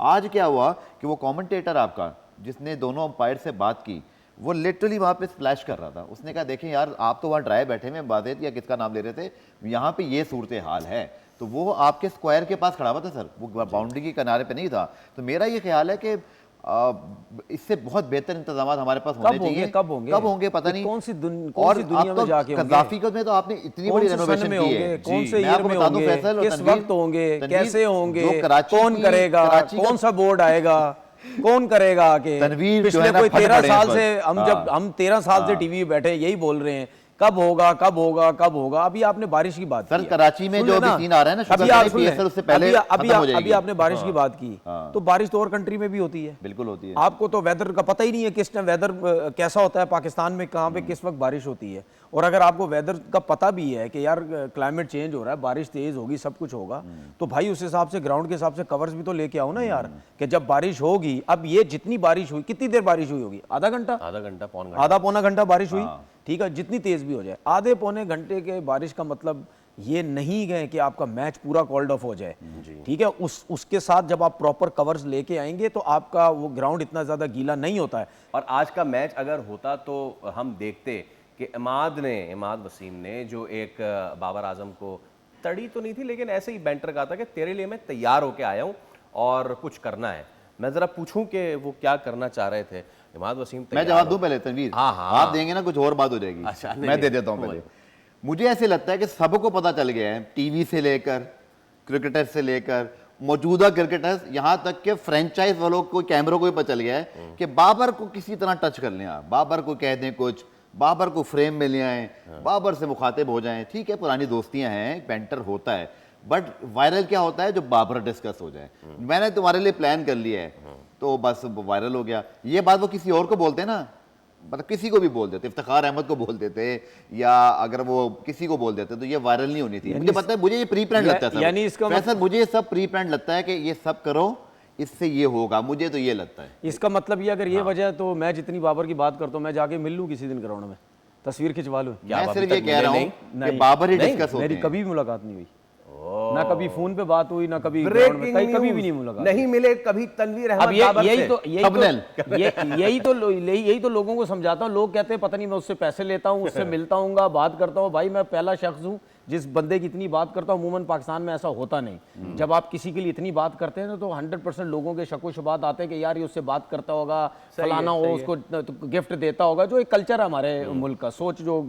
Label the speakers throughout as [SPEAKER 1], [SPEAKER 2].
[SPEAKER 1] आज क्या हुआ कि वो कमेंटेटर आपका जिसने दोनों अंपायर से बात की, वो लिटरली वहाँ पे स्प्लैश कर रहा था। उसने कहा देखें यार, आप तो वहाँ ड्राई बैठे हुए, बाजेत या किसका नाम ले रहे थे, यहाँ पे ये सूरत हाल है। तो वो आपके स्क्वायर के पास खड़ा हुआ था सर, वो बाउंड्री के किनारे पे नहीं था। तो मेरा ये ख्याल है कि इससे बहुत बेहतर इंतजाम हमारे पास होने चाहिए। कब होंगे पता नहीं।
[SPEAKER 2] कौन सी दुनिया में जाके होंगे?
[SPEAKER 1] कद्दाफी में तो आपने इतनी बड़ी रेनोवेशन की है,
[SPEAKER 2] कौन से ईयर में होंगे, किस वक्त होंगे, कैसे होंगे, कौन करेगा, कौन सा बोर्ड आएगा, कौन करेगा आके? पिछले कोई 13 साल से हम 13 साल से टीवी बैठे यही बोल रहे हैं कब होगा कब होगा कब होगा। अभी आपने बारिश की बात
[SPEAKER 1] सर, कराची में जो अभी सीन आ रहा है ना, उससे पहले
[SPEAKER 2] अभी आपने बारिश की बात की, तो बारिश तो और कंट्री में भी होती है,
[SPEAKER 1] बिल्कुल होती है।
[SPEAKER 2] आपको तो वेदर का पता ही नहीं है किस टाइम वेदर कैसा होता है पाकिस्तान में, कहाँ पे किस वक्त बारिश होती है। और अगर आपको वेदर का पता भी है कि यार क्लाइमेट चेंज हो रहा है, बारिश तेज होगी, सब कुछ होगा, तो भाई उस हिसाब से ग्राउंड के हिसाब से कवर्स भी तो लेके आओ ना यार, कि जब बारिश होगी। अब ये जितनी बारिश हुई, कितनी देर बारिश हुई होगी? आधा घंटा, आधा पौना घंटा बारिश हुई, ठीक है, जितनी तेज भी हो जाए। आधे पौने घंटे के बारिश का मतलब ये नहीं है कि आपका मैच पूरा कॉल्ड ऑफ हो जाए, ठीक है। उसके साथ जब आप प्रॉपर कवर्स लेके आएंगे तो आपका वो ग्राउंड इतना ज्यादा गीला नहीं होता है।
[SPEAKER 3] और आज का मैच अगर होता तो हम देखते कि इमाद वसीम ने जो एक बाबर आजम को तड़ी तो नहीं थी, लेकिन ऐसे ही बैंटर कहा था कि तेरे लिए मैं तैयार होके आया हूँ और कुछ करना है। मैं जरा पूछूं कि वो क्या करना चाह रहे थे इमाद वसीम?
[SPEAKER 1] मैं जवाब दूं पहले तनवीर?
[SPEAKER 3] हाँ,
[SPEAKER 1] आप देंगे ना, कुछ और बात हो जाएगी।
[SPEAKER 3] अच्छा,
[SPEAKER 1] मैं दे देता हूं पहले। मुझे ऐसे लगता है कि सबको पता चल गया है, टीवी से लेकर क्रिकेटर से लेकर मौजूदा क्रिकेटर्स, यहां तक के फ्रेंचाइज वालों को, कैमरों को भी पता चल गया है कि बाबर को किसी तरह टच कर लें आप, बाबर को कह दें कुछ, बाबर को फ्रेम में ले आए, बाबर से मुखातिब हो जाएं। ठीक है, पुरानी दोस्तियां हैं, बैंटर होता है, बट वायरल क्या होता है? जो बाबर डिस्कस हो जाए, मैंने तुम्हारे लिए प्लान कर लिया है, तो बस वायरल हो गया। ये बात वो किसी और को बोलते हैं ना, मतलब किसी को भी बोल देते, इफ्तिखार अहमद को बोल देते, या अगर वो किसी को बोल देते, तो ये वायरल नहीं होनी थी। मुझे पता है, मुझे ये प्री प्लान लगता है,
[SPEAKER 2] यानी इसका
[SPEAKER 1] मतलब मुझे सब प्री प्लान लगता है कि ये सब करो, इससे ये होगा, मुझे तो ये लगता है।
[SPEAKER 2] इसका मतलब ये अगर ये वजह है तो मैं जितनी बाबर की बात करता हूँ, मैं जाके मिल लूँ किसी दिन ग्राउंड में, तस्वीर खिंचवा लूँ।
[SPEAKER 1] मैं सिर्फ ये कह रहा हूँ कि बाबर ही डिस्कस होते हैं।
[SPEAKER 2] मेरी कभी भी मुलाकात नहीं हुई, ना कभी फोन पे बात हुई, ना कभी ग्राउंड में, कभी भी नहीं मुलाकात,
[SPEAKER 3] नहीं मिले कभी तनवीर अहमद।
[SPEAKER 2] यही तो लोगों को समझाता हूँ। लोग कहते हैं पता नहीं मैं उससे पैसे लेता हूँ, उससे मिलता हूँ, बात करता हूँ। भाई मैं पहला शख्स हूँ जिस बंदे की इतनी बात करता हूँ। अमूमन पाकिस्तान में ऐसा होता नहीं। जब आप किसी के लिए इतनी बात करते हैं तो 100% लोगों के शक व शुबात आते हैं कि यार ये उससे बात करता होगा, फलाना हो, उसको गिफ्ट देता होगा। जो एक कल्चर है हमारे मुल्क का, सोच जो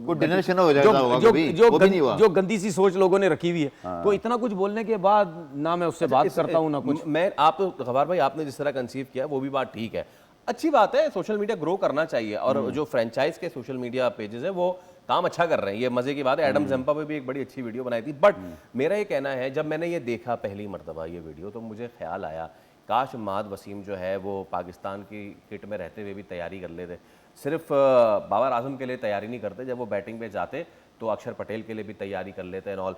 [SPEAKER 2] गंदी सी सोच लोगों ने रखी हुई है। तो इतना कुछ बोलने के बाद ना मैं उससे बात करता हूँ ना कुछ।
[SPEAKER 3] मैं आप खबर भाई आपने जिस तरह कंसीव किया वो भी बात ठीक है, अच्छी बात है। सोशल मीडिया ग्रो करना चाहिए और जो फ्रेंचाइज के सोशल मीडिया पेजेस है वो काम अच्छा कर रहे हैं, ये मजे की बात है। एडम ज़म्पा पे भी एक बड़ी अच्छी वीडियो बनाई थी। बट मेरा ये कहना है, जब मैंने ये देखा पहली मर्तबा ये वीडियो, तो मुझे ख्याल आया काश इमाद वसीम जो है वो पाकिस्तान की किट में रहते हुए भी तैयारी कर लेते। सिर्फ बाबर आजम के लिए तैयारी नहीं करते, जब वो बैटिंग पे जाते तो अक्षर पटेल के लिए भी तैयारी कर लेते हैं। ऑल